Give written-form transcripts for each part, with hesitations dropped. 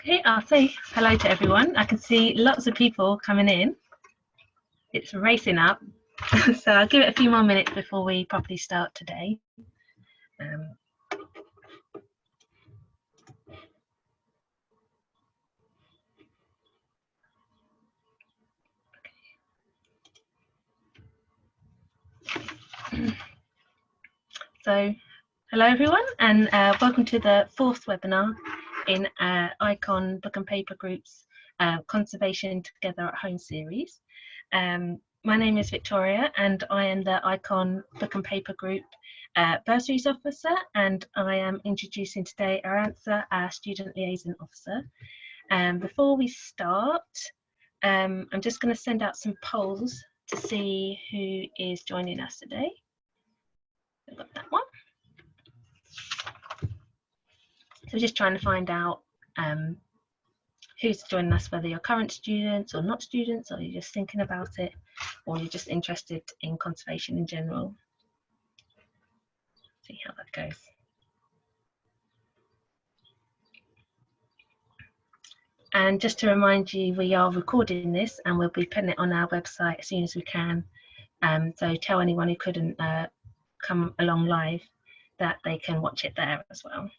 Okay, I'll say hello to everyone. I can see lots of people coming in. It's racing up, so I'll give it a few more minutes before we properly start today. So, hello everyone, and welcome to the fourth webinar in ICON Book and Paper Group's Conservation Together at Home series. My name is Victoria, and I am the ICON Book and Paper Group Bursaries Officer, and I am introducing today Arantza, our Student Liaison Officer. Before we start, I'm just going to send out some polls to see who is joining us today. We've got that one. So we're just trying to find out who's joining us, whether you're current students or not students, or you're just thinking about it, or you're just interested in conservation in general. See how that goes. And just to remind you, we are recording this and we'll be putting it on our website as soon as we can. So tell anyone who couldn't come along live that they can watch it there as well.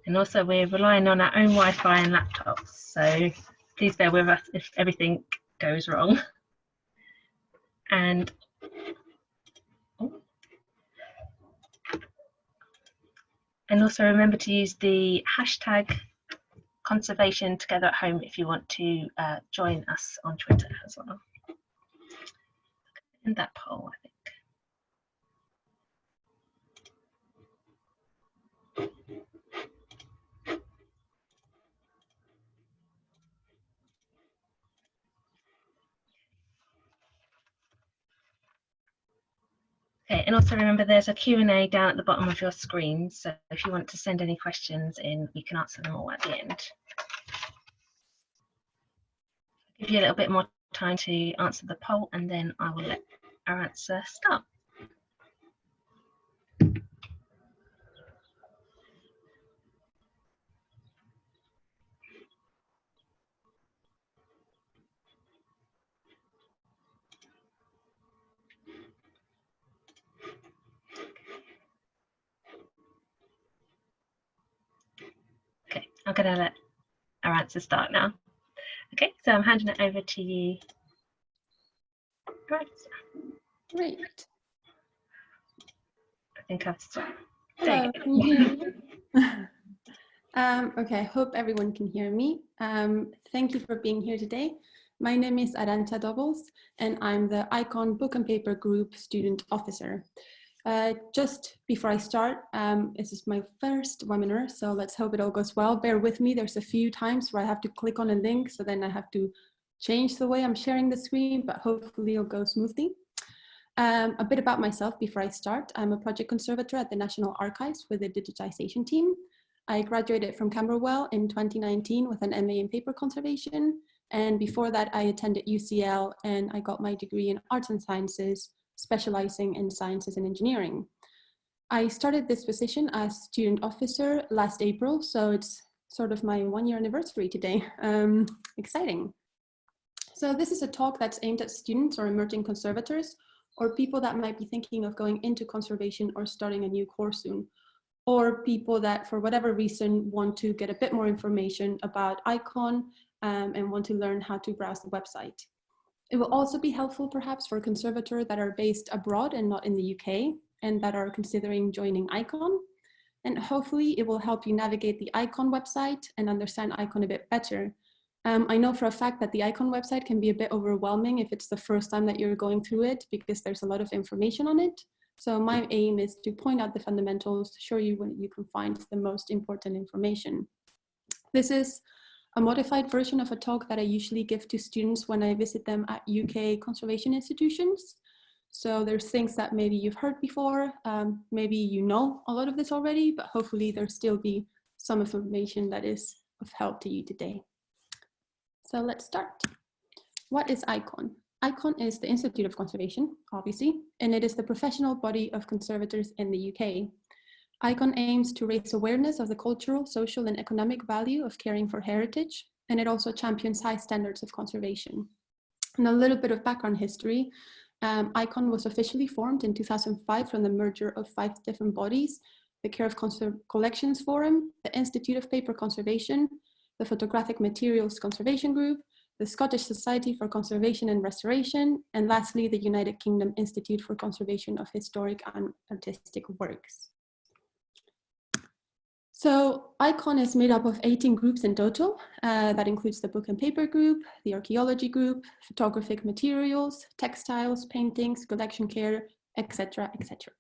And also we're relying on our own Wi-Fi and laptops, so please bear with us if everything goes wrong. And also remember to use the hashtag Conservation Together at Home if you want to join us on Twitter as well. And that poll, I think. Okay, and also remember there's a Q&A down at the bottom of your screen, so if you want to send any questions in, we can answer them all at the end. I'll give you a little bit more time to answer the poll, and then I will let Arantza start. Okay, I'm going to let Arantza start now. Okay, so I'm handing it over to you, Arantza. Great. I think I've started. Hello, can you hear me? Okay, I hope everyone can hear me. Thank you for being here today. My name is Arantza Dobbels, and I'm the ICON Book and Paper Group Student Officer. Just before I start, this is my first webinar, so let's hope it all goes well. Bear with me, there's a few times where I have to click on a link, so then I have to change the way I'm sharing the screen, but hopefully it'll go smoothly. A bit about myself before I start. I'm a project conservator at the National Archives with the digitization team. I graduated from Camberwell in 2019 with an MA in paper conservation. And before that, I attended UCL and I got my degree in arts and sciences, specializing in sciences and engineering. I started this position as student officer last April, so it's sort of my 1-year anniversary today. Exciting. So this is a talk that's aimed at students or emerging conservators, or people that might be thinking of going into conservation or starting a new course soon, or people that for whatever reason want to get a bit more information about ICON and want to learn how to browse the website. It will also be helpful perhaps for conservators that are based abroad and not in the UK and that are considering joining ICON. And hopefully it will help you navigate the ICON website and understand ICON a bit better. I know for a fact that the ICON website can be a bit overwhelming if it's the first time that you're going through it because there's a lot of information on it. So my aim is to point out the fundamentals, to show you where you can find the most important information. This is a modified version of a talk that I usually give to students when I visit them at UK conservation institutions. So there's things that maybe you've heard before, maybe you know a lot of this already, but hopefully there'll still be some information that is of help to you today. So let's start. What is ICON? ICON is the Institute of Conservation, obviously, and it is the professional body of conservators in the UK. ICON aims to raise awareness of the cultural, social, and economic value of caring for heritage, and it also champions high standards of conservation. And a little bit of background history. ICON was officially formed in 2005 from the merger of 5 different bodies: the Care of Collections Forum, the Institute of Paper Conservation, the Photographic Materials Conservation Group, the Scottish Society for Conservation and Restoration, and lastly, the United Kingdom Institute for Conservation of Historic and Artistic Works. So ICON is made up of 18 groups in total. That includes the Book and Paper Group, the Archaeology Group, Photographic Materials, Textiles, Paintings, Collection Care, etc., etc.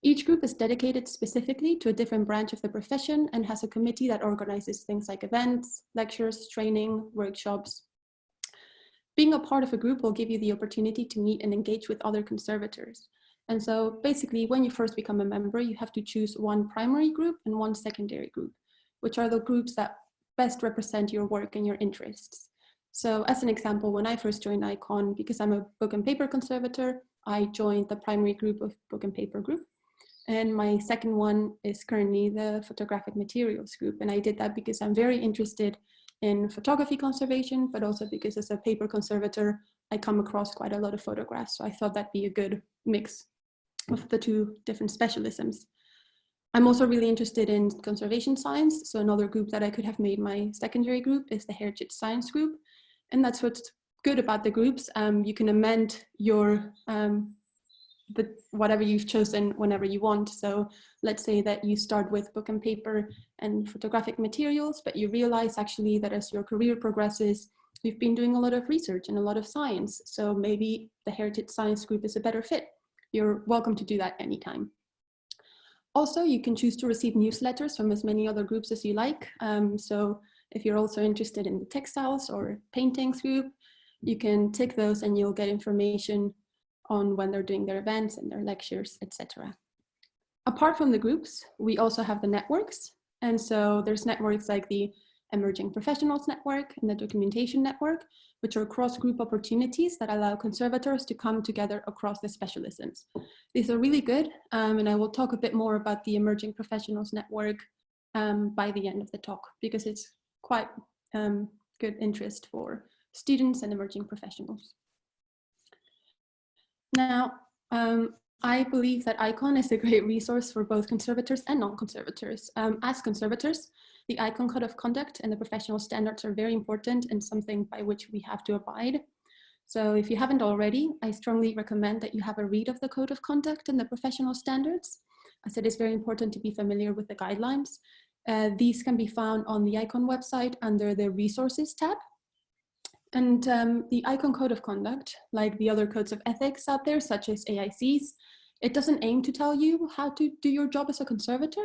Each group is dedicated specifically to a different branch of the profession and has a committee that organizes things like events, lectures, training, workshops. Being a part of a group will give you the opportunity to meet and engage with other conservators. And so basically, when you first become a member, you have to choose one primary group and one secondary group, which are the groups that best represent your work and your interests. So as an example, when I first joined ICON, because I'm a book and paper conservator, I joined the primary group of Book and Paper Group. And my second one is currently the Photographic Materials Group. And I did that because I'm very interested in photography conservation, but also because as a paper conservator, I come across quite a lot of photographs. So I thought that'd be a good mix of the 2 different specialisms. I'm also really interested in conservation science. So another group that I could have made my secondary group is the Heritage Science Group. And that's what's good about the groups. You can amend your whatever you've chosen whenever you want. So let's say that you start with book and paper and photographic materials, but you realize actually that as your career progresses, you've been doing a lot of research and a lot of science. So maybe the Heritage Science Group is a better fit. You're welcome to do that anytime. Also, you can choose to receive newsletters from as many other groups as you like. So if you're also interested in the textiles or paintings group, you can tick those and you'll get information on when they're doing their events and their lectures, etc. Apart from the groups, we also have the networks. And so there's networks like the Emerging Professionals Network and the Documentation Network, which are cross-group opportunities that allow conservators to come together across the specialisms. These are really good, and I will talk a bit more about the Emerging Professionals Network by the end of the talk, because it's quite good interest for students and emerging professionals. Now, I believe that ICON is a great resource for both conservators and non-conservators. As conservators, the ICON Code of Conduct and the professional standards are very important and something by which we have to abide. So if you haven't already, I strongly recommend that you have a read of the Code of Conduct and the professional standards, as it is very important to be familiar with the guidelines. These can be found on the ICON website under the Resources tab. And the ICON Code of Conduct, like the other codes of ethics out there, such as AICs, it doesn't aim to tell you how to do your job as a conservator,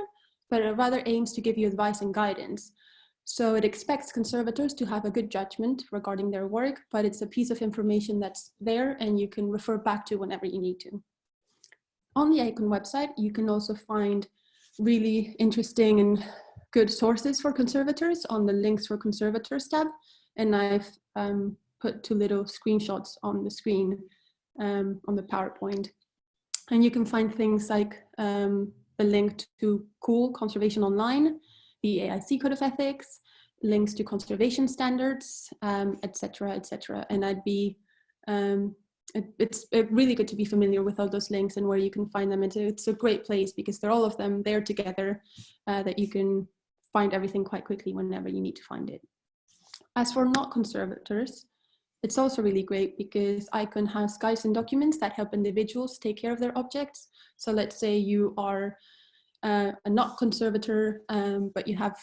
but it rather aims to give you advice and guidance. So it expects conservators to have a good judgment regarding their work, but it's a piece of information that's there and you can refer back to whenever you need to. On the ICON website, you can also find really interesting and good sources for conservators on the Links for Conservators tab. And I've put 2 little screenshots on the screen on the PowerPoint. And you can find things like the link to Cool Conservation Online, the AIC Code of Ethics, links to conservation standards, etc., etc. And I'd be, it's really good to be familiar with all those links and where you can find them. It's a great place because they're all of them there together that you can find everything quite quickly whenever you need to find it. As for not conservators, it's also really great because ICON has guides and documents that help individuals take care of their objects. So let's say you are a not conservator, but you have,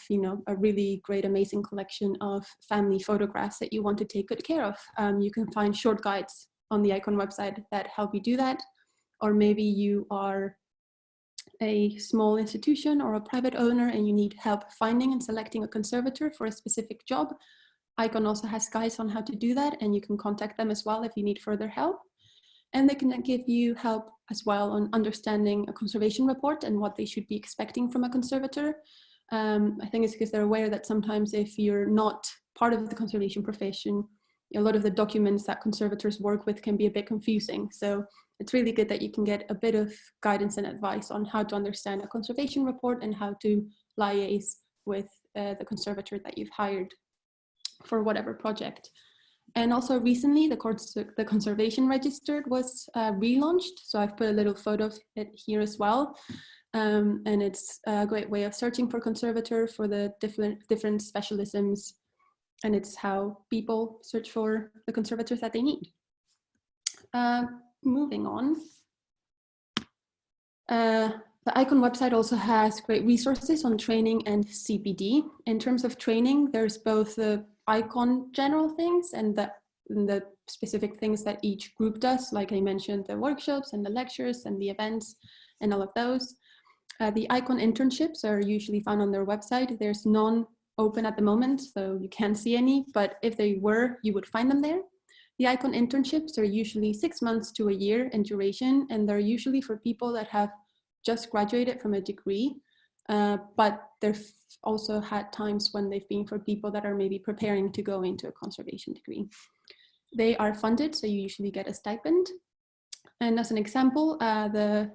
a really great, amazing collection of family photographs that you want to take good care of. You can find short guides on the ICON website that help you do that. Or maybe you are a small institution or a private owner and you need help finding and selecting a conservator for a specific job. ICON also has guides on how to do that, and you can contact them as well if you need further help. And they can give you help as well on understanding a conservation report and what they should be expecting from a conservator. I think it's because they're aware that sometimes if you're not part of the conservation profession, a lot of the documents that conservators work with can be a bit confusing. So it's really good that you can get a bit of guidance and advice on how to understand a conservation report and how to liaise with the conservator that you've hired for whatever project. And also recently, the Conservation Register was relaunched. So I've put a little photo of it here as well. And it's a great way of searching for conservator for the different specialisms. And it's how people search for the conservators that they need. Moving on. The ICON website also has great resources on training and CPD. In terms of training, there's both the ICON general things and the specific things that each group does, like I mentioned, the workshops and the lectures and the events and all of those. The ICON internships are usually found on their website. There's none open at the moment, so you can't see any, but if they were, you would find them there. The ICON internships are usually 6 months to a year in duration, and they're usually for people that have just graduated from a degree, but they've also had times when they've been for people that are maybe preparing to go into a conservation degree. They are funded, so you usually get a stipend. And as an example, the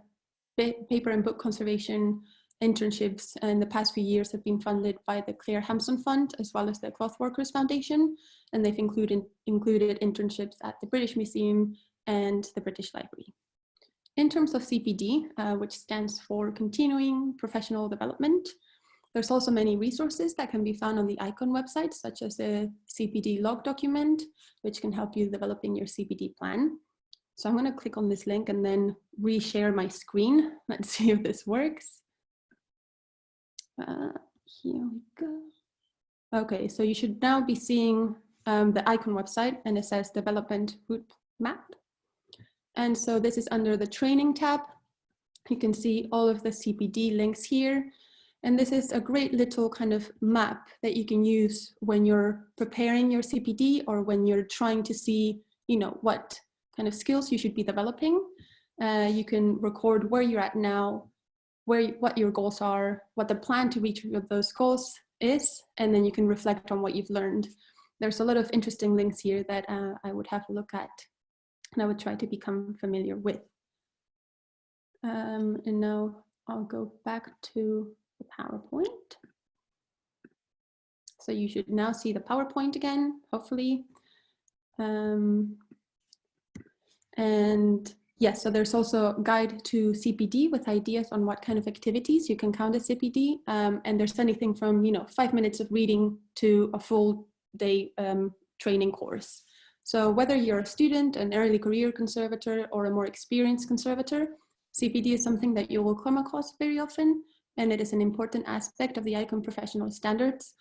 paper and book conservation internships in the past few years have been funded by the Claire Hampson Fund as well as the Cloth Workers Foundation, and they've included internships at the British Museum and the British Library. In terms of CPD, which stands for Continuing Professional Development, there's also many resources that can be found on the ICON website, such as a CPD log document, which can help you developing your CPD plan. So I'm going to click on this link and then reshare my screen. Let's see if this works. Here we go. Okay, so you should now be seeing the ICON website, and it says Development Roadmap. And so this is under the training tab. You can see all of the CPD links here. And this is a great little kind of map that you can use when you're preparing your CPD or when you're trying to see, what kind of skills you should be developing. You can record where you're at now, what your goals are, what the plan to reach those goals is, and then you can reflect on what you've learned. There's a lot of interesting links here that I would have a look at and I would try to become familiar with. And now I'll go back to the PowerPoint. So you should now see the PowerPoint again, hopefully. And yes, so there's also a guide to CPD with ideas on what kind of activities you can count as CPD. And there's anything from 5 minutes of reading to a full day training course. So whether you're a student, an early career conservator, or a more experienced conservator, CPD is something that you will come across very often, and it is an important aspect of the ICON professional standards.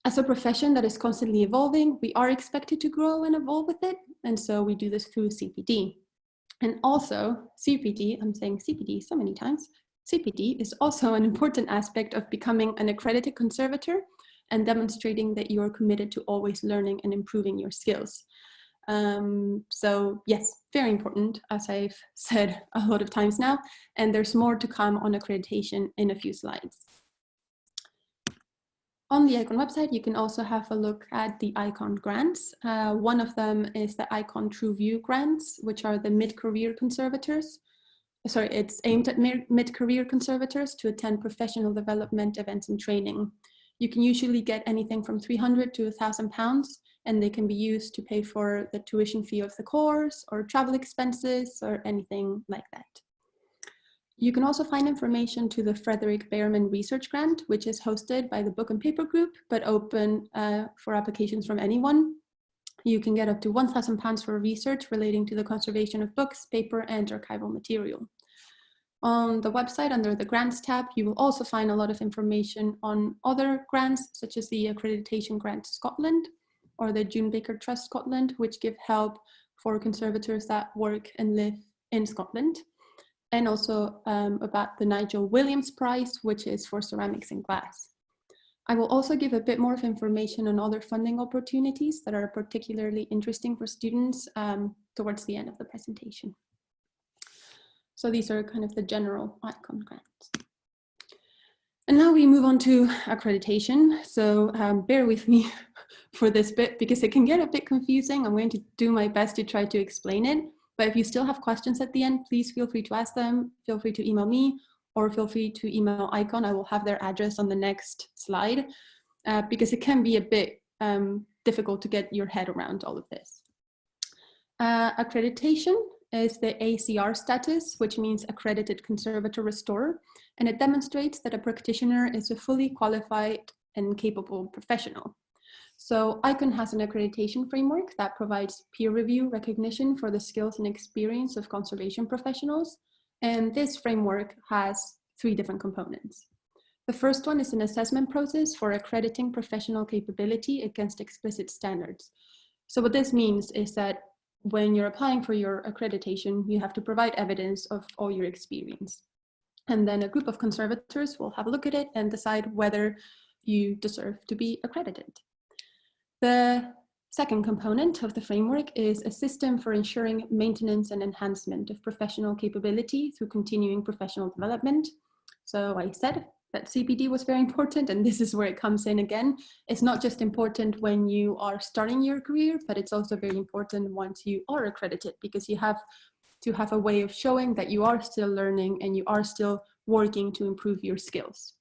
As a profession that is constantly evolving, we are expected to grow and evolve with it, and so we do this through CPD. And also, CPD, I'm saying CPD so many times, CPD is also an important aspect of becoming an accredited conservator and demonstrating that you are committed to always learning and improving your skills. So yes, very important, as I've said a lot of times now, and there's more to come on accreditation in a few slides. On the ICON website, you can also have a look at the ICON grants. One of them is the ICON TrueView grants, which are the mid-career conservators. Sorry, it's aimed at mid-career conservators to attend professional development events and training. You can usually get anything from £300 to £1,000, and they can be used to pay for the tuition fee of the course or travel expenses or anything like that. You can also find information to the Frederick Behrman Research Grant, which is hosted by the Book and Paper Group, but open for applications from anyone. You can get up to £1,000 for research relating to the conservation of books, paper, and archival material. On the website, under the Grants tab, you will also find a lot of information on other grants, such as the Accreditation Grant Scotland or the June Baker Trust Scotland, which give help for conservators that work and live in Scotland. And also about the Nigel Williams Prize, which is for ceramics and glass. I will also give a bit more of information on other funding opportunities that are particularly interesting for students towards the end of the presentation. So these are kind of the general ICON grants. And now we move on to accreditation. So bear with me for this bit because it can get a bit confusing. I'm going to do my best to try to explain it. But if you still have questions at the end, please feel free to ask them. Feel free to email me or feel free to email ICON. I will have their address on the next slide because it can be a bit difficult to get your head around all of this. Accreditation is the ACR status, which means accredited conservator restorer, and it demonstrates that a practitioner is a fully qualified and capable professional. So ICON has an accreditation framework that provides peer review recognition for the skills and experience of conservation professionals, and this framework has 3 different components. The first one is an assessment process for accrediting professional capability against explicit standards. So what this means is that when you're applying for your accreditation, you have to provide evidence of all your experience. And then a group of conservators will have a look at it and decide whether you deserve to be accredited. The second component of the framework is a system for ensuring maintenance and enhancement of professional capability through continuing professional development. So I said that CPD was very important, and this is where it comes in again. It's not just important when you are starting your career, but it's also very important once you are accredited, because you have to have a way of showing that you are still learning and you are still working to improve your skills.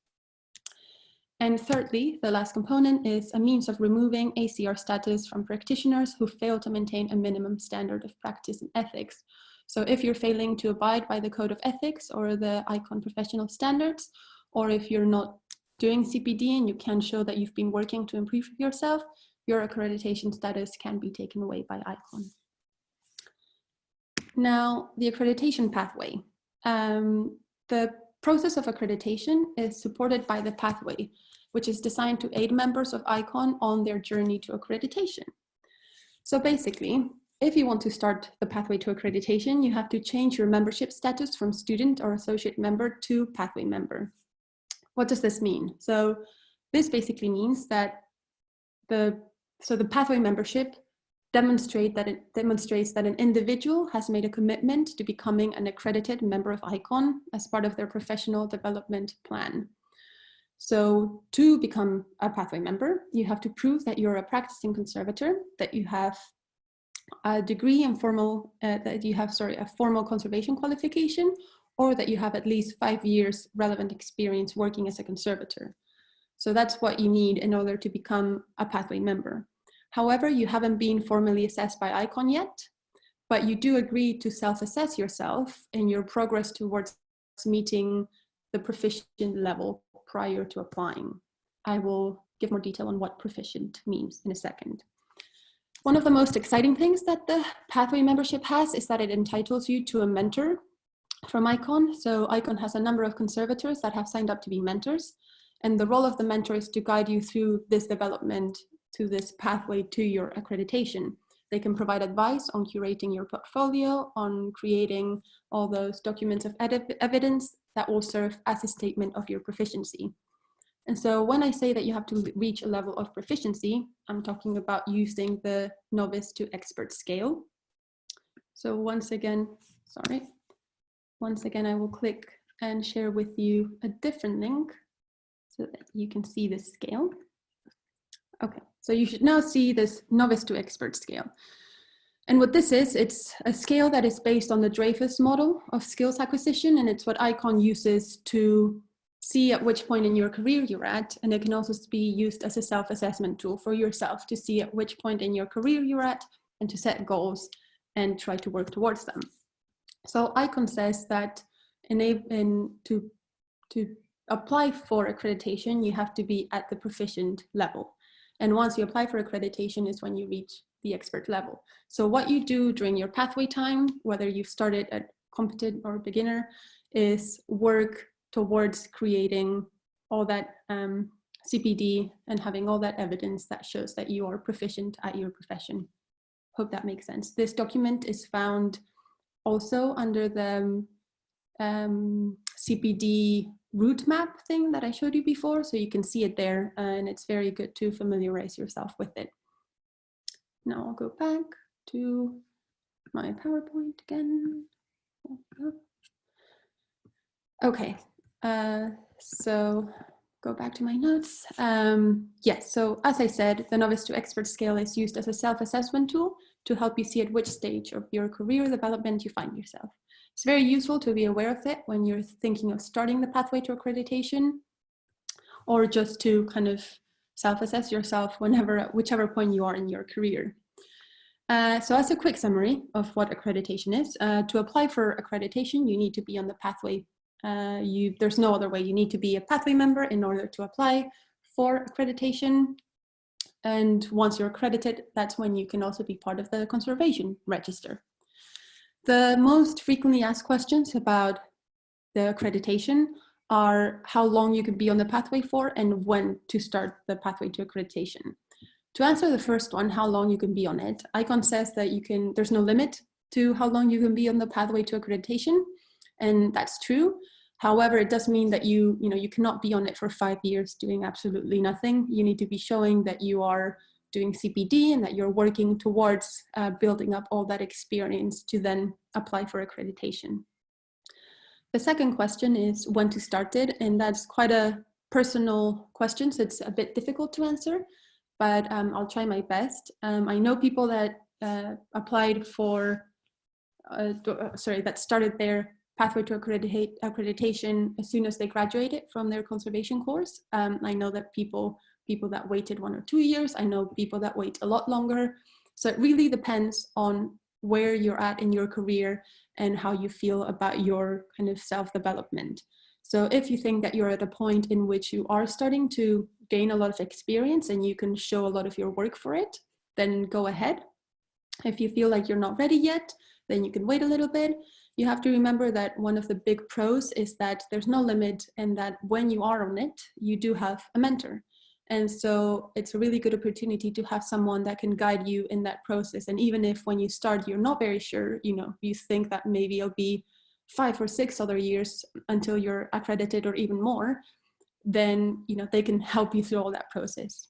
And thirdly, the last component is a means of removing ACR status from practitioners who fail to maintain a minimum standard of practice and ethics. So if you're failing to abide by the code of ethics or the ICON professional standards, or if you're not doing CPD and you can show that you've been working to improve yourself, your accreditation status can be taken away by ICON. Now, the accreditation pathway. The process of accreditation is supported by the pathway, which is designed to aid members of ICON on their journey to accreditation. So basically, if you want to start the pathway to accreditation, you have to change your membership status from student or associate member to pathway member. What does this mean? So this basically means that the pathway membership demonstrates that an individual has made a commitment to becoming an accredited member of ICON as part of their professional development plan. So to become a pathway member, you have to prove that you're a practicing conservator, that you have a degree in formal, a formal conservation qualification, or that you have at least 5 years relevant experience working as a conservator. So that's what you need in order to become a pathway member. However, you haven't been formally assessed by ICON yet, but you do agree to self-assess yourself in your progress towards meeting the proficient level prior to applying. I will give more detail on what proficient means in a second. One of the most exciting things that the pathway membership has is that it entitles you to a mentor from ICON. So ICON has a number of conservators that have signed up to be mentors. And the role of the mentor is to guide you through this development, to this pathway to your accreditation. They can provide advice on curating your portfolio, on creating all those documents of evidence that will serve as a statement of your proficiency. And so when I say that you have to reach a level of proficiency, I'm talking about using the novice to expert scale. So once again, I will click and share with you a different link so that you can see this scale. Okay, so you should now see this novice to expert scale. And what this is, it's a scale that is based on the Dreyfus model of skills acquisition, and it's what ICON uses to see at which point in your career you're at, and it can also be used as a self-assessment tool for yourself to see at which point in your career you're at and to set goals and try to work towards them. So ICON says that to apply for accreditation, you have to be at the proficient level. And once you apply for accreditation is when you reach the expert level. So what you do during your pathway time, whether you've started at competent or beginner, is work towards creating all that CPD and having all that evidence that shows that you are proficient at your profession. Hope that makes sense. This document is found also under the CPD route map thing that I showed you before, so you can see it there, and it's very good to familiarize yourself with it. Now I'll go back to my PowerPoint again. Okay, so go back to my notes. Yes, so as I said, the novice to expert scale is used as a self-assessment tool to help you see at which stage of your career development you find yourself. It's very useful to be aware of it when you're thinking of starting the pathway to accreditation, or just to kind of self-assess yourself whichever point you are in your career. So as a quick summary of what accreditation is, to apply for accreditation, you need to be on the pathway. There's no other way. You need to be a pathway member in order to apply for accreditation. And once you're accredited, that's when you can also be part of the conservation register. The most frequently asked questions about the accreditation are how long you can be on the pathway for and when to start the pathway to accreditation. To answer the first one, how long you can be on it, ICON says that there's no limit to how long you can be on the pathway to accreditation, and that's true. However, it does mean that you cannot be on it for 5 years doing absolutely nothing. You need to be showing that you are doing CPD and that you're working towards building up all that experience to then apply for accreditation. The second question is when to start it, and that's quite a personal question, so it's a bit difficult to answer, but I'll try my best. I know people that applied for, that started their pathway to accreditation as soon as they graduated from their conservation course. I know that people that waited 1 or 2 years. I know people that wait a lot longer. So it really depends on where you're at in your career and how you feel about your kind of self-development. So if you think that you're at a point in which you are starting to gain a lot of experience and you can show a lot of your work for it, then go ahead. If you feel like you're not ready yet, then you can wait a little bit. You have to remember that one of the big pros is that there's no limit, and that when you are on it, you do have a mentor. And so it's a really good opportunity to have someone that can guide you in that process. And even if when you start, you're not very sure, you think that maybe it'll be 5 or 6 other years until you're accredited or even more, then they can help you through all that process.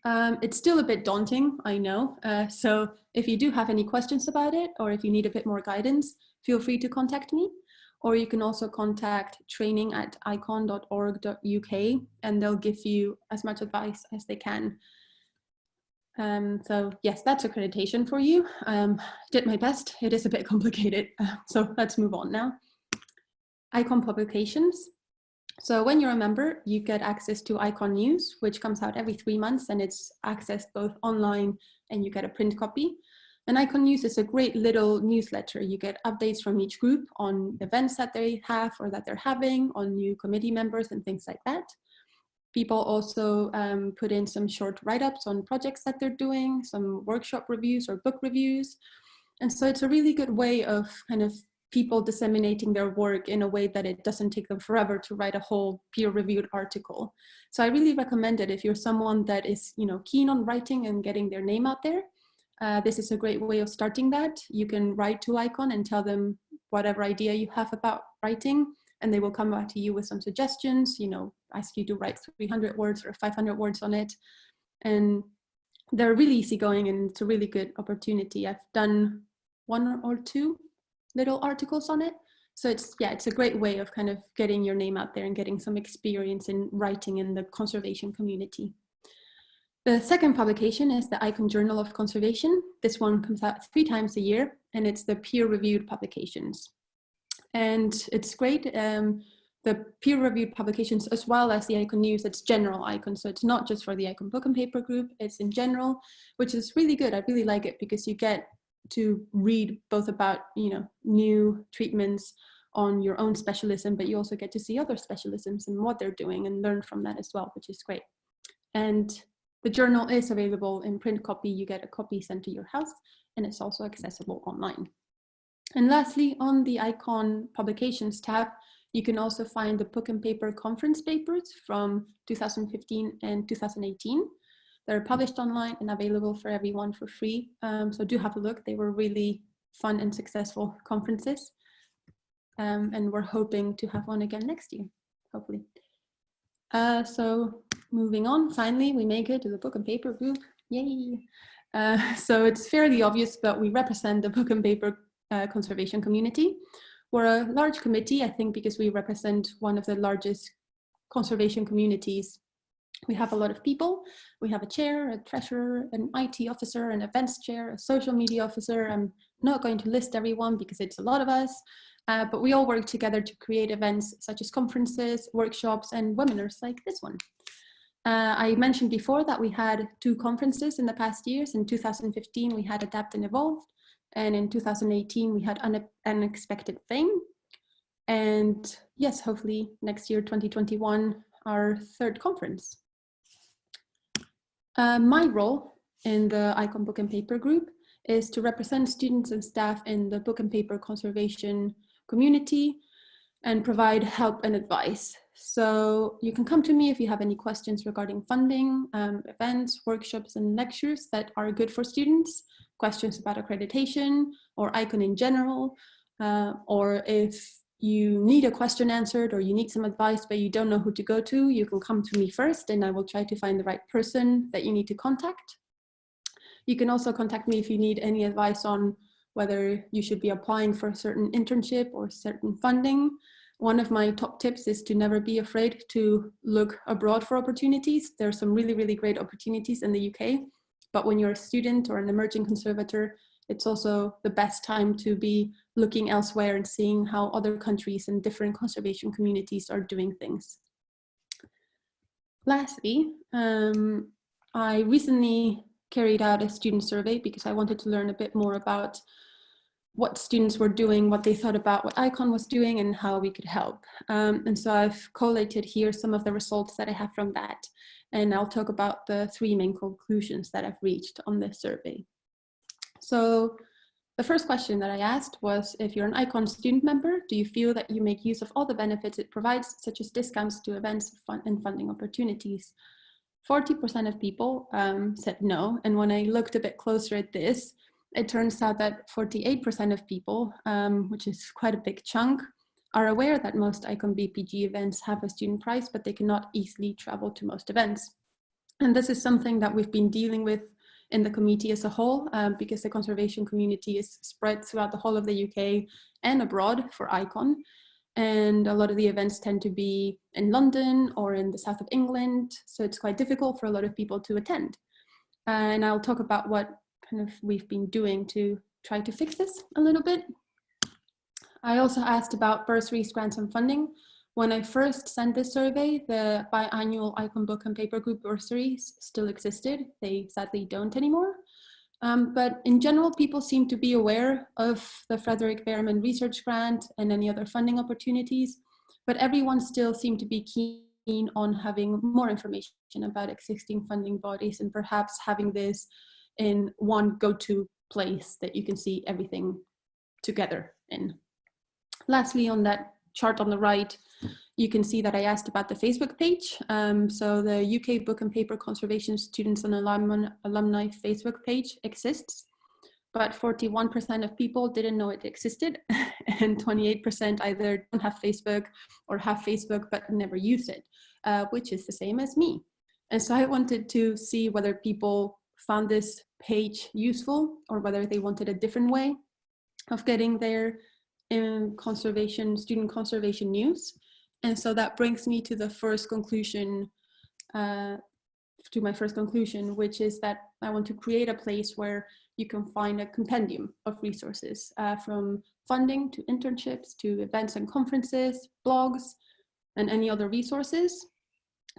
It's still a bit daunting, I know. So if you do have any questions about it, or if you need a bit more guidance, feel free to contact me. Or you can also contact training@icon.org.uk, and they'll give you as much advice as they can. So yes, that's accreditation for you. Did my best. It is a bit complicated. So let's move on now. ICON publications. So when you're a member, you get access to ICON News, which comes out every 3 months, and it's accessed both online and you get a print copy. And ICON News is a great little newsletter. You get updates from each group on events that they have or that they're having, on new committee members and things like that. People also put in some short write-ups on projects that they're doing, some workshop reviews or book reviews. And so it's a really good way of kind of people disseminating their work in a way that it doesn't take them forever to write a whole peer-reviewed article. So I really recommend it if you're someone that is keen on writing and getting their name out there. This is a great way of starting that. You can write to ICON and tell them whatever idea you have about writing, and they will come back to you with some suggestions, ask you to write 300 words or 500 words on it. And they're really easygoing, and it's a really good opportunity. I've done 1 or 2 little articles on it. So it's a great way of kind of getting your name out there and getting some experience in writing in the conservation community. The second publication is the ICON Journal of Conservation. This one comes out 3 times a year, and it's the peer-reviewed publications. And it's great. The peer-reviewed publications, as well as the ICON News, it's general ICON. So it's not just for the ICON Book and Paper group, it's in general, which is really good. I really like it because you get to read both about, new treatments on your own specialism, but you also get to see other specialisms and what they're doing and learn from that as well, which is great. And the journal is available in print copy. You get a copy sent to your house, and it's also accessible online. And lastly, on the ICON publications tab, you can also find the book and paper conference papers from 2015 and 2018. They're published online and available for everyone for free. So do have a look. They were really fun and successful conferences. And we're hoping to have one again next year, hopefully. So moving on, finally, we make it to the book and paper group. Yay. So it's fairly obvious, but we represent the book and paper conservation community. We're a large committee, I think, because we represent one of the largest conservation communities. We have a lot of people. We have a chair, a treasurer, an IT officer, an events chair, a social media officer. I'm not going to list everyone because it's a lot of us, but we all work together to create events such as conferences, workshops, and webinars like this one. I mentioned before that we had 2 conferences in the past years. In 2015, we had Adapt and Evolve. And in 2018, we had Unexpected Fame. And yes, hopefully next year, 2021, our 3rd conference. My role in the ICON Book and Paper group is to represent students and staff in the book and paper conservation community and provide help and advice. So you can come to me if you have any questions regarding funding, events, workshops, and lectures that are good for students, questions about accreditation or ICON in general, or if you need a question answered or you need some advice but you don't know who to go to, you can come to me first and I will try to find the right person that you need to contact. You can also contact me if you need any advice on whether you should be applying for a certain internship or certain funding. One of my top tips is to never be afraid to look abroad for opportunities. There are some really, really great opportunities in the UK, but when you're a student or an emerging conservator, it's also the best time to be looking elsewhere and seeing how other countries and different conservation communities are doing things. Lastly, I recently carried out a student survey because I wanted to learn a bit more about what students were doing, what they thought about what ICON was doing and how we could help. And so I've collated here some of the results that I have from that. And I'll talk about the 3 main conclusions that I've reached on this survey. So the first question that I asked was, if you're an ICON student member, do you feel that you make use of all the benefits it provides, such as discounts to events and funding opportunities? 40% of people said no. And when I looked a bit closer at this, it turns out that 48% of people, which is quite a big chunk, are aware that most ICON B&PG events have a student price, but they cannot easily travel to most events. And this is something that we've been dealing with in the committee as a whole, because the conservation community is spread throughout the whole of the UK and abroad for ICON. And a lot of the events tend to be in London or in the south of England. So it's quite difficult for a lot of people to attend. And I'll talk about what kind of we've been doing to try to fix this a little bit. I also asked about bursaries, grants, and funding. When I first sent this survey, the biannual ICON Book and Paper Group bursaries still existed. They sadly don't anymore. But in general, people seem to be aware of the Frederick Behrman Research Grant and any other funding opportunities, but everyone still seemed to be keen on having more information about existing funding bodies and perhaps having this in one go-to place that you can see everything together in. Lastly, on that chart on the right, you can see that I asked about the Facebook page. So the UK Book and Paper Conservation Students and Alumni Facebook page exists, but 41% of people didn't know it existed, and 28% either don't have Facebook or have Facebook but never use it, which is the same as me. And so I wanted to see whether people found this page useful or whether they wanted a different way of getting their student conservation news. And so that brings me to the first conclusion, which is that I want to create a place where you can find a compendium of resources, from funding to internships to events and conferences, blogs, and any other resources.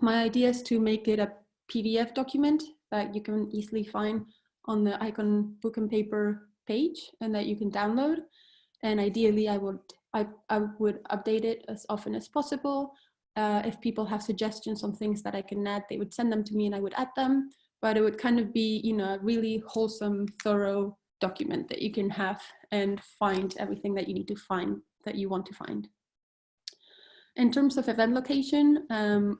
My idea is to make it a PDF document that you can easily find on the ICON Book and Paper page and that you can download. And ideally, I would update it as often as possible. If people have suggestions on things that I can add, they would send them to me and I would add them. But it would kind of be, a really wholesome, thorough document that you can have and find everything that you need to find, that you want to find. In terms of event location,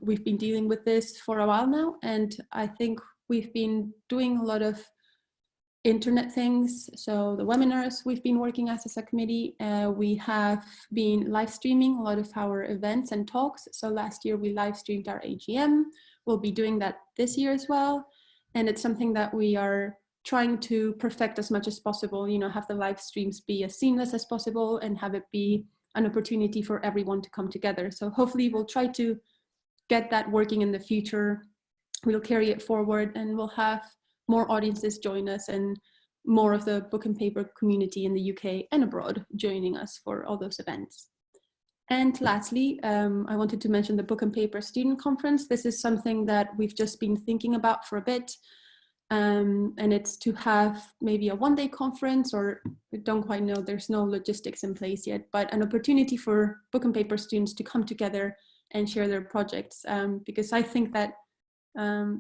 we've been dealing with this for a while now, and I think we've been doing a lot of internet things. So the webinars we've been working as a committee, we have been live streaming a lot of our events and talks. So last year we live streamed our AGM. We'll be doing that this year as well. And it's something that we are trying to perfect as much as possible, you know, have the live streams be as seamless as possible and have it be an opportunity for everyone to come together. So hopefully we'll try to get that working in the future. We'll carry it forward and we'll have more audiences join us and more of the book and paper community in the UK and abroad joining us for all those events. And lastly, I wanted to mention the Book and Paper Student Conference. This is something that we've just been thinking about for a bit. And it's to have maybe a one-day conference, or we don't quite know, there's no logistics in place yet, but an opportunity for book and paper students to come together and share their projects. Because I think that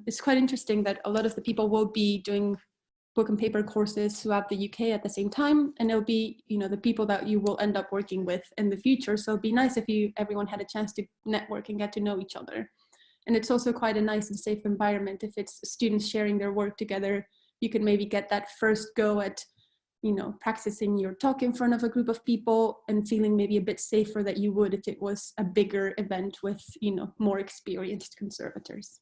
it's quite interesting that a lot of the people will be doing book and paper courses throughout the UK at the same time, and it'll be, you know, the people that you will end up working with in the future. So it'd be nice if everyone had a chance to network and get to know each other. And it's also quite a nice and safe environment. If it's students sharing their work together, you can maybe get that first go at, you know, practicing your talk in front of a group of people and feeling maybe a bit safer that you would if it was a bigger event with, you know, more experienced conservators.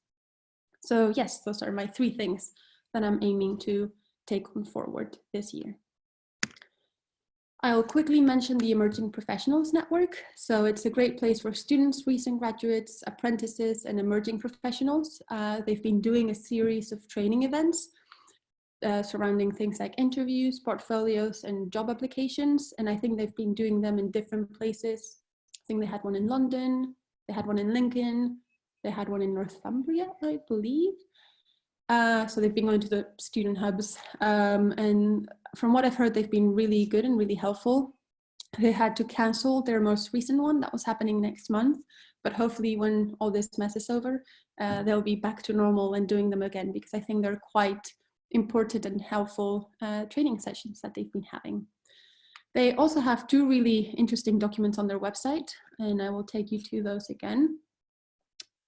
So yes, those are my 3 things that I'm aiming to take on forward this year. I'll quickly mention the Emerging Professionals Network. So it's a great place for students, recent graduates, apprentices, and emerging professionals. They've been doing a series of training events surrounding things like interviews, portfolios, and job applications. And I think they've been doing them in different places. I think they had one in London, they had one in Lincoln, they had one in Northumbria, I believe. So they've been going to the student hubs, and from what I've heard, they've been really good and really helpful. They had to cancel their most recent one that was happening next month, but hopefully when all this mess is over, they'll be back to normal and doing them again, because I think they're quite important and helpful training sessions that they've been having. They also have 2 really interesting documents on their website, and I will take you to those again.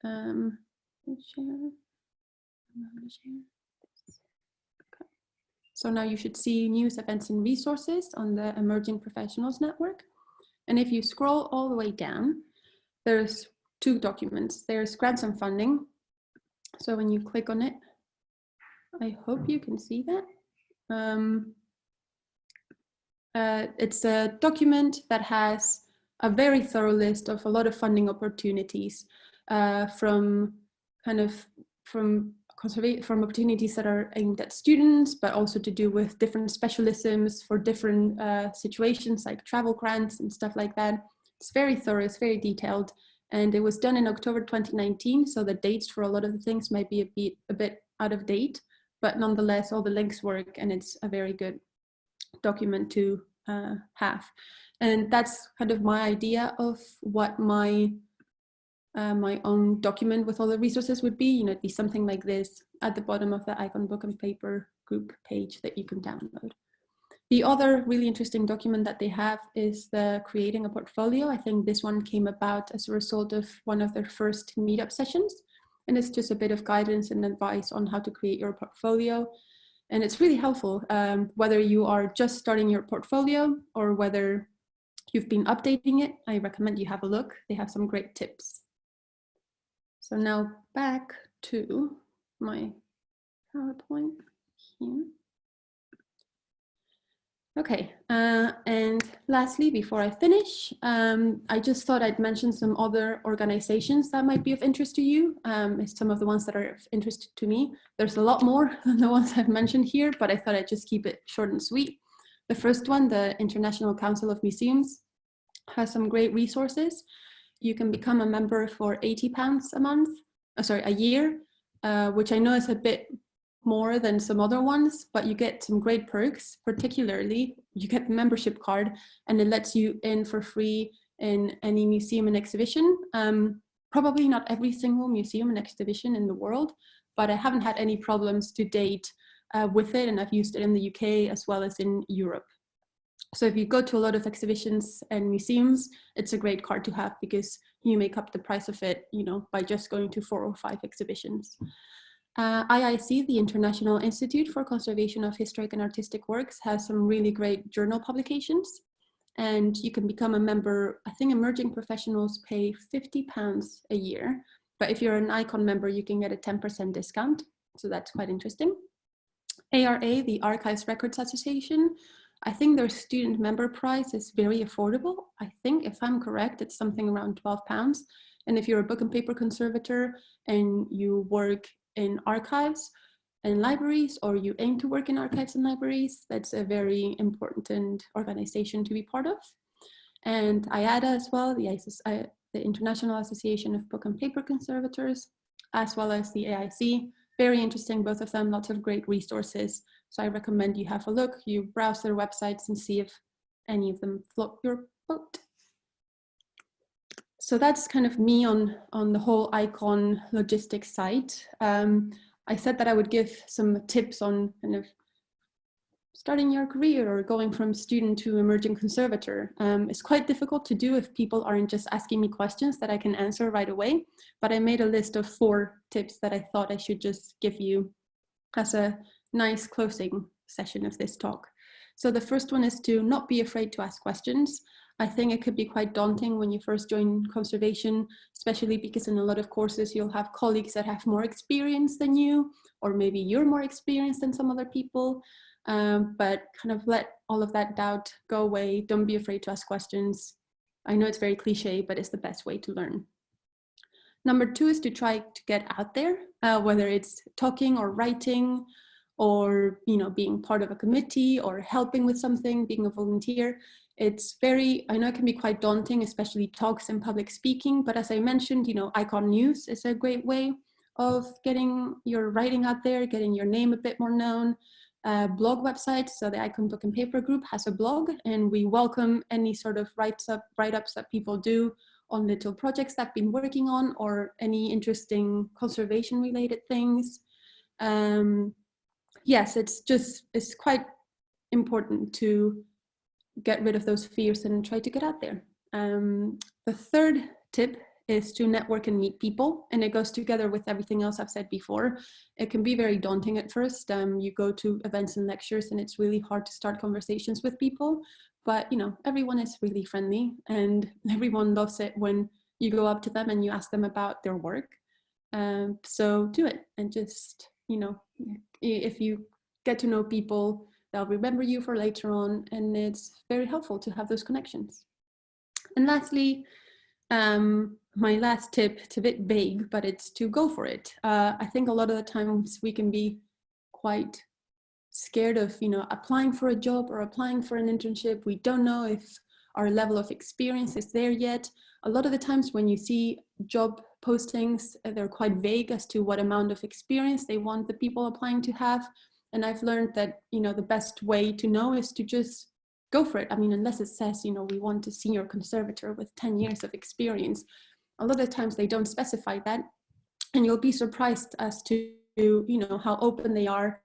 Okay. So now you should see news, events, and resources on the Emerging Professionals Network. And if you scroll all the way down, there's 2 documents. There's grants and funding. So when you click on it, I hope you can see that. It's a document that has a very thorough list of a lot of funding opportunities from opportunities that are aimed at students, but also to do with different specialisms for different situations like travel grants and stuff like that. It's very thorough, it's very detailed, and it was done in October 2019, so the dates for a lot of the things might be a bit out of date, but nonetheless, all the links work, and it's a very good document to have. And that's kind of my idea of what my own document with all the resources would be. You know, it'd be something like this at the bottom of the ICON Book and Paper group page that you can download. The other really interesting document that they have is the Creating a Portfolio. I think this one came about as a result of one of their first meetup sessions. And it's just a bit of guidance and advice on how to create your portfolio. And it's really helpful, whether you are just starting your portfolio or whether you've been updating it. I recommend you have a look. They have some great tips. So now back to my PowerPoint here. Okay, and lastly, before I finish, I just thought I'd mention some other organizations that might be of interest to you. Some of the ones that are of interest to me. There's a lot more than the ones I've mentioned here, but I thought I'd just keep it short and sweet. The first one, the International Council of Museums, has some great resources. You can become a member for £80 a year, which I know is a bit more than some other ones, but you get some great perks. Particularly, you get the membership card, and it lets you in for free in any museum and exhibition. Probably not every single museum and exhibition in the world, but I haven't had any problems to date with it, and I've used it in the UK as well as in Europe. So if you go to a lot of exhibitions and museums, it's a great card to have because you make up the price of it, you know, by just going to 4 or 5 exhibitions. IIC, the International Institute for Conservation of Historic and Artistic Works, has some really great journal publications, and you can become a member. I think emerging professionals pay £50 a year, but if you're an ICON member, you can get a 10% discount. So that's quite interesting. ARA, the Archives Records Association, I think their student member price is very affordable. I think, if I'm correct, it's something around £12. And if you're a book and paper conservator and you work in archives and libraries, or you aim to work in archives and libraries, that's a very important organization to be part of. And IADA as well, the International Association of Book and Paper Conservators, as well as the AIC. Very interesting, both of them, lots of great resources. So I recommend you have a look, you browse their websites and see if any of them float your boat. So that's kind of me on the whole ICON logistics side. I said that I would give some tips on kind of starting your career or going from student to emerging conservator. It's quite difficult to do if people aren't just asking me questions that I can answer right away, but I made a list of 4 tips that I thought I should just give you as a nice closing session of this talk. So the first one is to not be afraid to ask questions. I think it could be quite daunting when you first join conservation, especially because in a lot of courses you'll have colleagues that have more experience than you, or maybe you're more experienced than some other people. But kind of let all of that doubt go away. Don't be afraid to ask questions. I know it's very cliche, but it's the best way to learn. Number 2 is to try to get out there, whether it's talking or writing, or being part of a committee, or helping with something, being a volunteer. It's I know it can be quite daunting, especially talks and public speaking, but as I mentioned, ICON News is a great way of getting your writing out there, getting your name a bit more known. Blog websites, so the ICON Book and Paper Group has a blog, and we welcome any sort of write-ups that people do on little projects that I've been working on, or any interesting conservation related things. Yes, it's quite important to get rid of those fears and try to get out there. The third tip is to network and meet people, and it goes together with everything else I've said before. It can be very daunting at first. You go to events and lectures and it's really hard to start conversations with people, but everyone is really friendly and everyone loves it when you go up to them and you ask them about their work. So do it, and just if you get to know people, they'll remember you for later on, and it's very helpful to have those connections. And lastly, my last tip, it's a bit vague, but it's to go for it. I think a lot of the times we can be quite scared of, applying for a job or applying for an internship. We don't know if our level of experience is there yet. A lot of the times when you see job postings, they're quite vague as to what amount of experience they want the people applying to have. And I've learned that, the best way to know is to just go for it. I mean, unless it says, we want a senior conservator with 10 years of experience. A lot of times they don't specify that. And you'll be surprised as to, how open they are.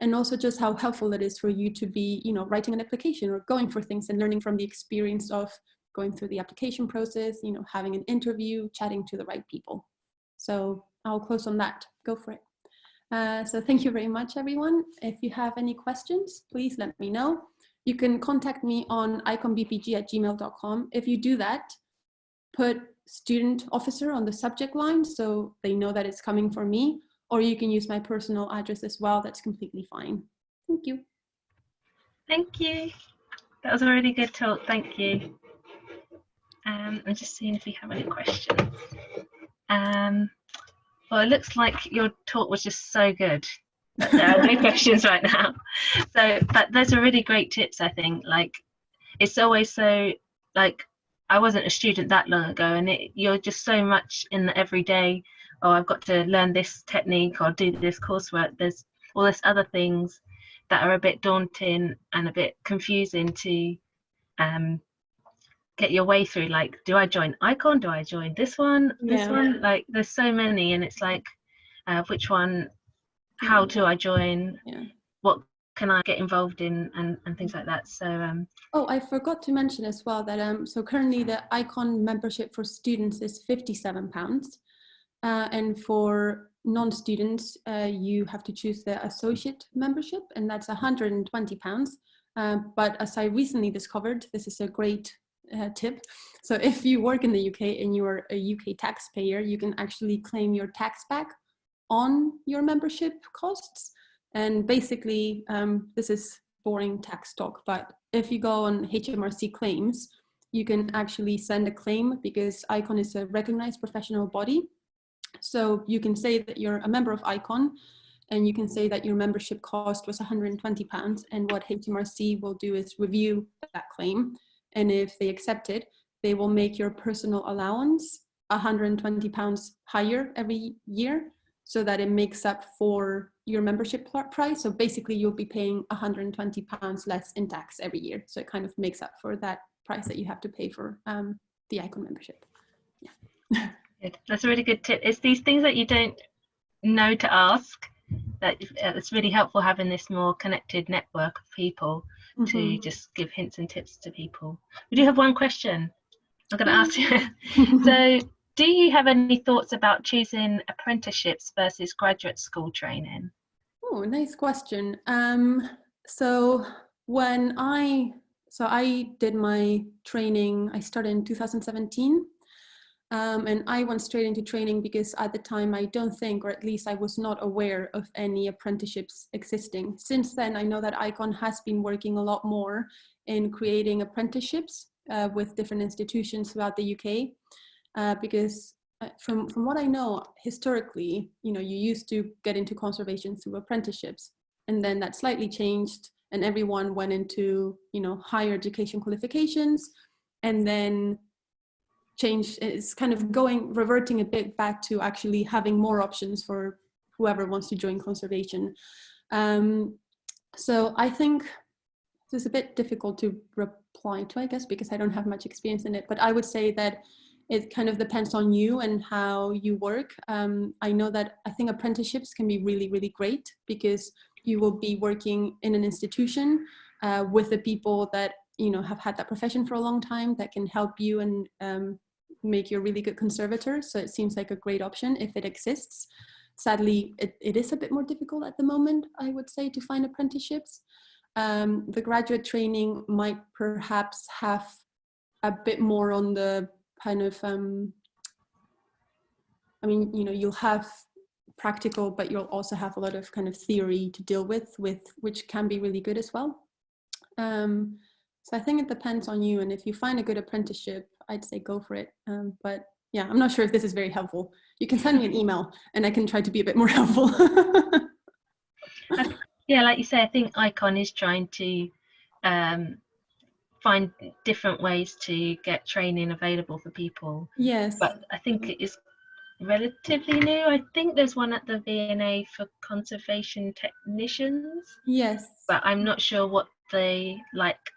And also just how helpful it is for you to be, writing an application or going for things and learning from the experience of going through the application process, having an interview, chatting to the right people. So I'll close on that. Go for it. So thank you very much, everyone. If you have any questions, please let me know. You can contact me on iconbpg@gmail.com. If you do that, put student officer on the subject line so they know that it's coming from me, or you can use my personal address as well. That's completely fine. Thank you. Thank you. That was a really good talk. Thank you. I'm just seeing if we have any questions. Well, it looks like your talk was just so good that there are no questions right now. So, but those are really great tips, I think. Like, it's always so, like, I wasn't a student that long ago, and you're just so much in the everyday, oh, I've got to learn this technique or do this coursework. There's all this other things that are a bit daunting and a bit confusing to get your way through. Like, do I join ICON? Do I join this one? This one? Like, there's so many, and it's like, which one? How do I join? What can I get involved in, and things like that. So oh, I forgot to mention as well that so currently the ICON membership for students is £57, and for non-students you have to choose the associate membership, and that's £120. But as I recently discovered, this is a great tip. So if you work in the UK and you are a UK taxpayer, you can actually claim your tax back on your membership costs. And basically, this is boring tax talk, but if you go on HMRC claims, you can actually send a claim because ICON is a recognized professional body. So you can say that you're a member of ICON, and you can say that your membership cost was £120. And what HMRC will do is review that claim. And if they accept it, they will make your personal allowance £120 higher every year, so that it makes up for your membership price. So basically you'll be paying £120 less in tax every year. So it kind of makes up for that price that you have to pay for the ICON membership. Yeah. Good. That's a really good tip. It's these things that you don't know to ask that it's really helpful, having this more connected network of people to just give hints and tips to people. We do have one question I'm going to ask you. So, do you have any thoughts about choosing apprenticeships versus graduate school training? Oh, nice question. So I did my training, I started in 2017. And I went straight into training because at the time I don't think, or at least I was not aware of any apprenticeships existing. Since then, I know that ICON has been working a lot more in creating apprenticeships with different institutions throughout the UK. Because from what I know, historically, you used to get into conservation through apprenticeships, and then that slightly changed, and everyone went into higher education qualifications, and then change is kind of reverting a bit back to actually having more options for whoever wants to join conservation. So I think this is a bit difficult to reply to, I guess, because I don't have much experience in it, but I would say that it kind of depends on you and how you work. I know that I think apprenticeships can be really, really great because you will be working in an institution with the people that have had that profession for a long time, that can help you and make you a really good conservator. So it seems like a great option if it exists. Sadly, it is a bit more difficult at the moment, I would say, to find apprenticeships. The graduate training might perhaps have a bit more on the kind of, you'll have practical, but you'll also have a lot of kind of theory to deal with which can be really good as well. So I think it depends on you, and if you find a good apprenticeship, I'd say go for it. But yeah, I'm not sure if this is very helpful. You can send me an email and I can try to be a bit more helpful. Yeah, like you say, I think ICON is trying to find different ways to get training available for people. Yes. But I think it is relatively new. I think there's one at the V&A for conservation technicians. Yes. But I'm not sure what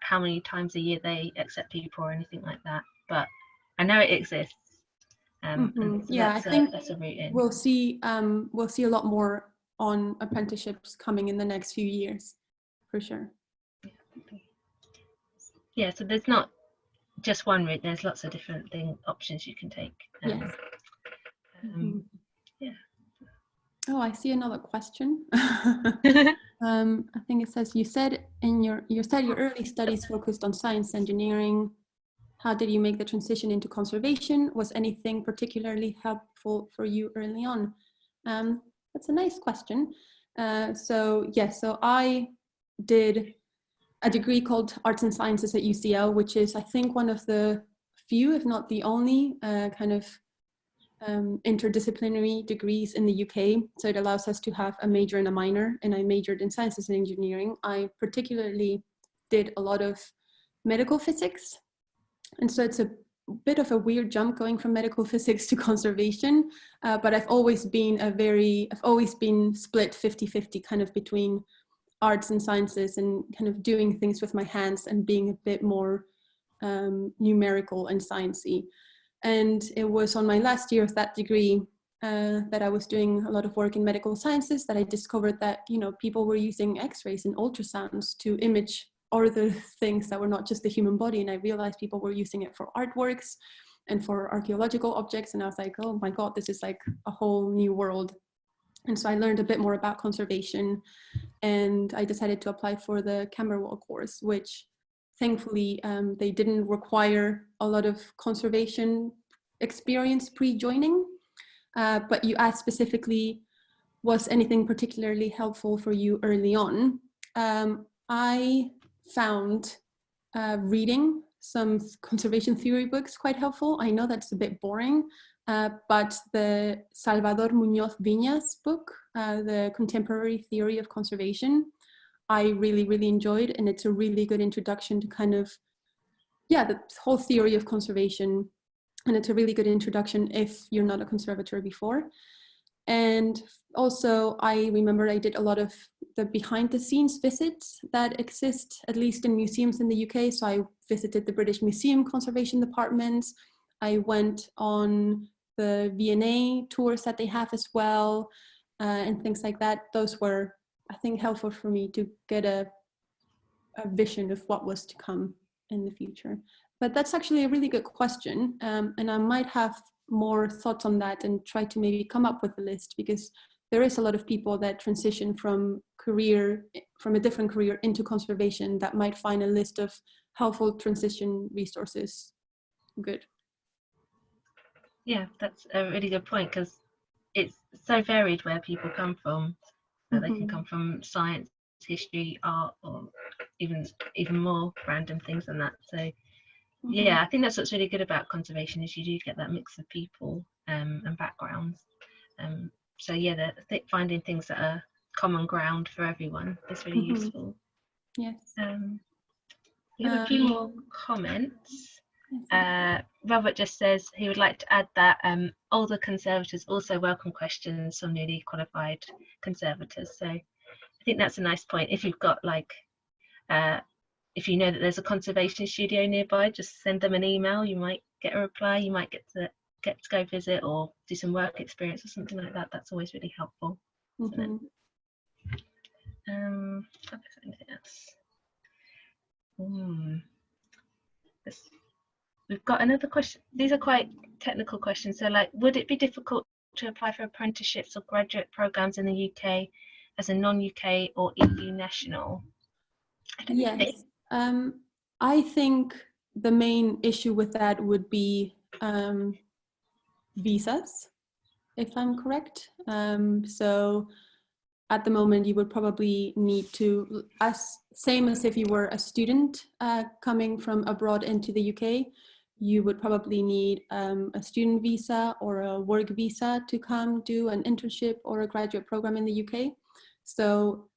how many times a year they accept people or anything like that. But I know it exists. Yeah, I think that's a route in. We'll see a lot more on apprenticeships coming in the next few years, for sure. Yeah, so there's not just one route. There's lots of different options you can take. Yes. Yeah. Oh, I see another question. I think it says, you said your early studies focused on science engineering. How did you make the transition into conservation? Was anything particularly helpful for you early on? That's a nice question. So I did a degree called Arts and Sciences at UCL, which is, I think, one of the few, if not the only, kind of interdisciplinary degrees in the UK. So it allows us to have a major and a minor, and I majored in sciences and engineering. I particularly did a lot of medical physics, and so it's a bit of a weird jump going from medical physics to conservation, but I've always been split 50-50 kind of between arts and sciences and kind of doing things with my hands and being a bit more numerical and sciencey. And it was on my last year of that degree that I was doing a lot of work in medical sciences that I discovered that, people were using X-rays and ultrasounds to image other things that were not just the human body. And I realized people were using it for artworks and for archaeological objects. And I was like, oh my God, this is like a whole new world. And so I learned a bit more about conservation, and I decided to apply for the Camberwell course, which thankfully they didn't require a lot of conservation experience pre-joining, but you asked specifically was anything particularly helpful for you early on? I found reading some conservation theory books quite helpful. I know that's a bit boring, but the Salvador Muñoz Viñas book, The Contemporary Theory of Conservation, I really, really enjoyed, and it's a really good introduction to kind of, yeah, the whole theory of conservation, and it's a really good introduction if you're not a conservator before. And also, I remember I did a lot of the behind the scenes visits that exist, at least in museums in the UK. So I visited the British Museum Conservation Departments. I went on the V&A tours that they have as well, and things like that. Those were, I think, helpful for me to get a vision of what was to come in the future. But that's actually a really good question. And I might have more thoughts on that and try to maybe come up with a list, because there is a lot of people that transition from a different career into conservation that might find a list of helpful transition resources good. Yeah, that's a really good point, because it's so varied where people come from. They can come from science, history, art, or even more random things than that. So yeah, I think that's what's really good about conservation, is you do get that mix of people and backgrounds. So yeah, finding things that are common ground for everyone is really useful. Yes. We have a few more comments. Robert just says he would like to add that older conservators also welcome questions from newly qualified conservators. So I think that's a nice point. If you've got like if you know that there's a conservation studio nearby, just send them an email. You might get a reply. You might get to go visit or do some work experience or something like that. That's always really helpful. Isn't it? Anything else? We've got another question. These are quite technical questions. So, like, would it be difficult to apply for apprenticeships or graduate programs in the UK as a non-UK or EU national? Yes. I think the main issue with that would be visas, if I'm correct. So at the moment, you would probably need to, same as if you were a student coming from abroad into the UK, you would probably need a student visa or a work visa to come do an internship or a graduate program in the UK. So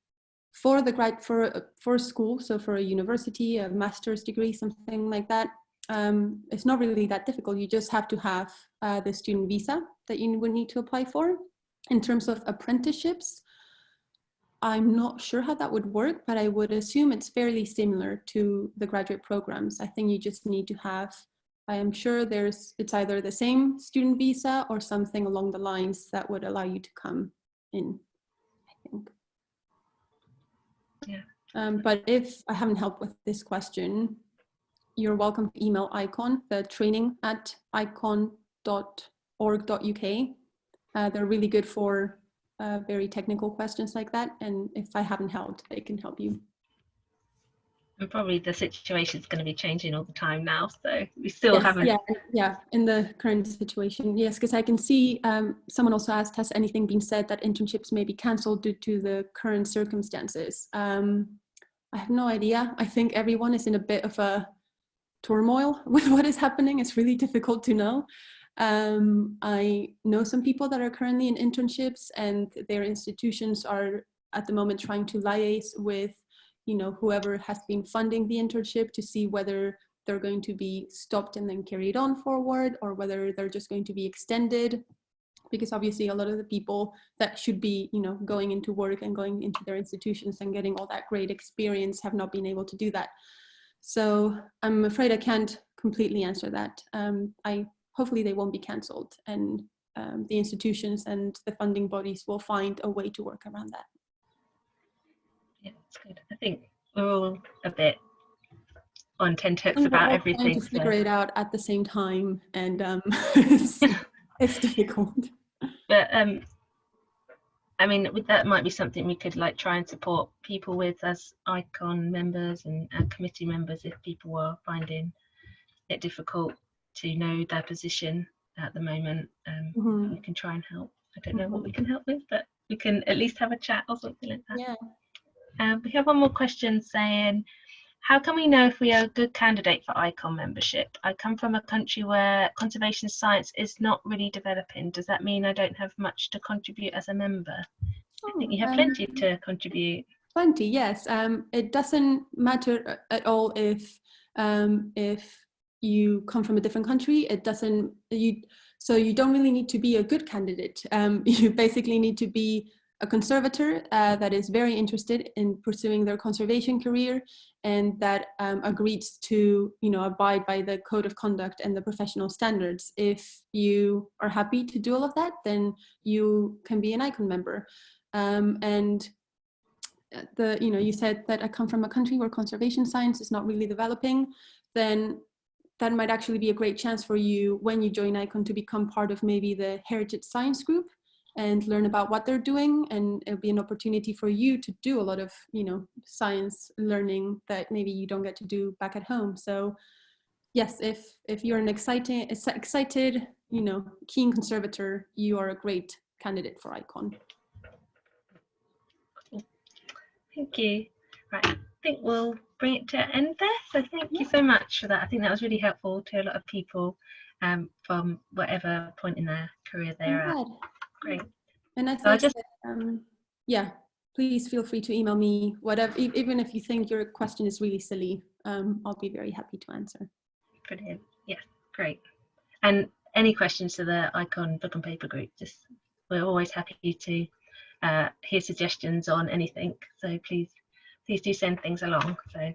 for school, so for a university, a master's degree, something like that, it's not really that difficult. You just have to have the student visa that you would need to apply for. In terms of apprenticeships, I'm not sure how that would work, but I would assume it's fairly similar to the graduate programs. I think you just need to have, I am sure it's either the same student visa or something along the lines that would allow you to come in, I think. Yeah. But if I haven't helped with this question, you're welcome to email ICON, the training@icon.org.uk. They're really good for very technical questions like that. And if I haven't helped, they can help you. And probably the situation is going to be changing all the time now, so we still haven't. Yeah, in the current situation, yes, because I can see someone also asked, has anything been said that internships may be cancelled due to the current circumstances? I have no idea. I think everyone is in a bit of a turmoil with what is happening. It's really difficult to know. I know some people that are currently in internships, and their institutions are at the moment trying to liaise with whoever has been funding the internship to see whether they're going to be stopped and then carried on forward, or whether they're just going to be extended, because obviously a lot of the people that should be going into work and going into their institutions and getting all that great experience have not been able to do that. So I'm afraid I can't completely answer that. Hopefully they won't be cancelled, and the institutions and the funding bodies will find a way to work around that. Yeah, that's good. I think we're all a bit on tenterhooks about everything. Trying to figure it out at the same time, and it's difficult. But I mean, that might be something we could try and support people with as ICON members and committee members, if people are finding it difficult to know their position at the moment. We can try and help. I don't know what we can help with, but we can at least have a chat or something like that. Yeah. We have one more question saying, how can we know if we are a good candidate for ICON membership? I come from a country where conservation science is not really developing. Does that mean I don't have much to contribute as a member? I think you have plenty to contribite. Plenty, yes. It doesn't matter at all if you come from a different country. So you don't really need to be a good candidate. You basically need to be a conservator that is very interested in pursuing their conservation career and that agrees to, abide by the code of conduct and the professional standards. If you are happy to do all of that, then you can be an ICON member. And you said that I come from a country where conservation science is not really developing, then that might actually be a great chance for you when you join ICON to become part of maybe the Heritage Science Group and learn about what they're doing, and it'll be an opportunity for you to do a lot of science learning that maybe you don't get to do back at home. So yes, if you're an excited keen conservator, you are a great candidate for ICON. Thank you. Right, I think we'll bring it to an end there. So thank you so much for that. I think that was really helpful to a lot of people from whatever point in their career they're at. Great. And I think, yeah, please feel free to email me, whatever, even if you think your question is really silly, I'll be very happy to answer. Brilliant. Yeah, great. And any questions to the ICON Book and Paper group, we're always happy to hear suggestions on anything. So please do send things along. So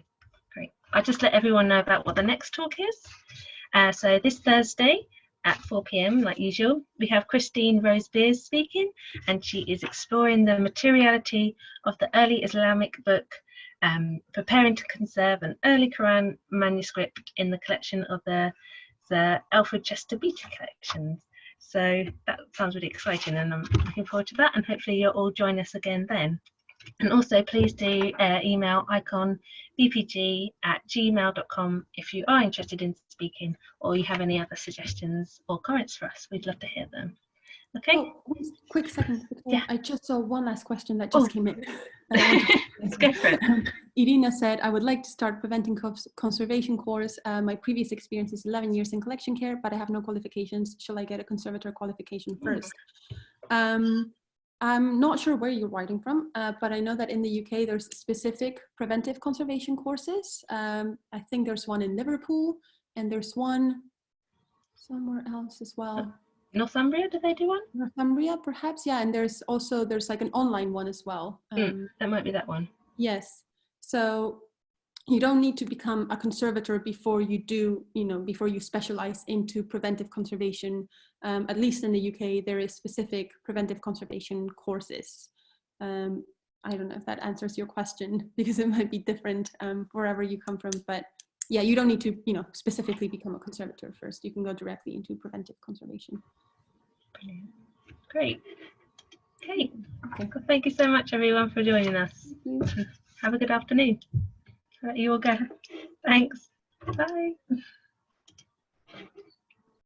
great. I'll just let everyone know about what the next talk is. So this Thursday at 4 p.m, like usual, we have Christine Rose Beers speaking, and she is exploring the materiality of the early Islamic book, preparing to conserve an early Quran manuscript in the collection of the Alfred Chester Beatty collections. So that sounds really exciting, and I'm looking forward to that, and hopefully you'll all join us again then. And also please do email iconbpg@gmail.com if you are interested in speaking or you have any other suggestions or comments for us. We'd love to hear them. Okay. Oh, quick second. Yeah. I just saw one last question that just came in. Let's go for it. Irina said, I would like to start preventing conservation course. My previous experience is 11 years in collection care, but I have no qualifications. Shall I get a conservator qualification first? I'm not sure where you're writing from, but I know that in the UK there's specific preventive conservation courses. I think there's one in Liverpool and there's one somewhere else as well. Northumbria, do they do one? Northumbria, perhaps, yeah. And there's like an online one as well. That might be that one. Yes. So you don't need to become a conservator before you do, before you specialize into preventive conservation. At least in the UK, there is specific preventive conservation courses. I don't know if that answers your question, because it might be different wherever you come from. But yeah, you don't need to, specifically become a conservator first. You can go directly into preventive conservation. Brilliant. Great. Okay. Well, thank you so much, everyone, for joining us. Have a good afternoon. I'll let you all go. Thanks. Bye.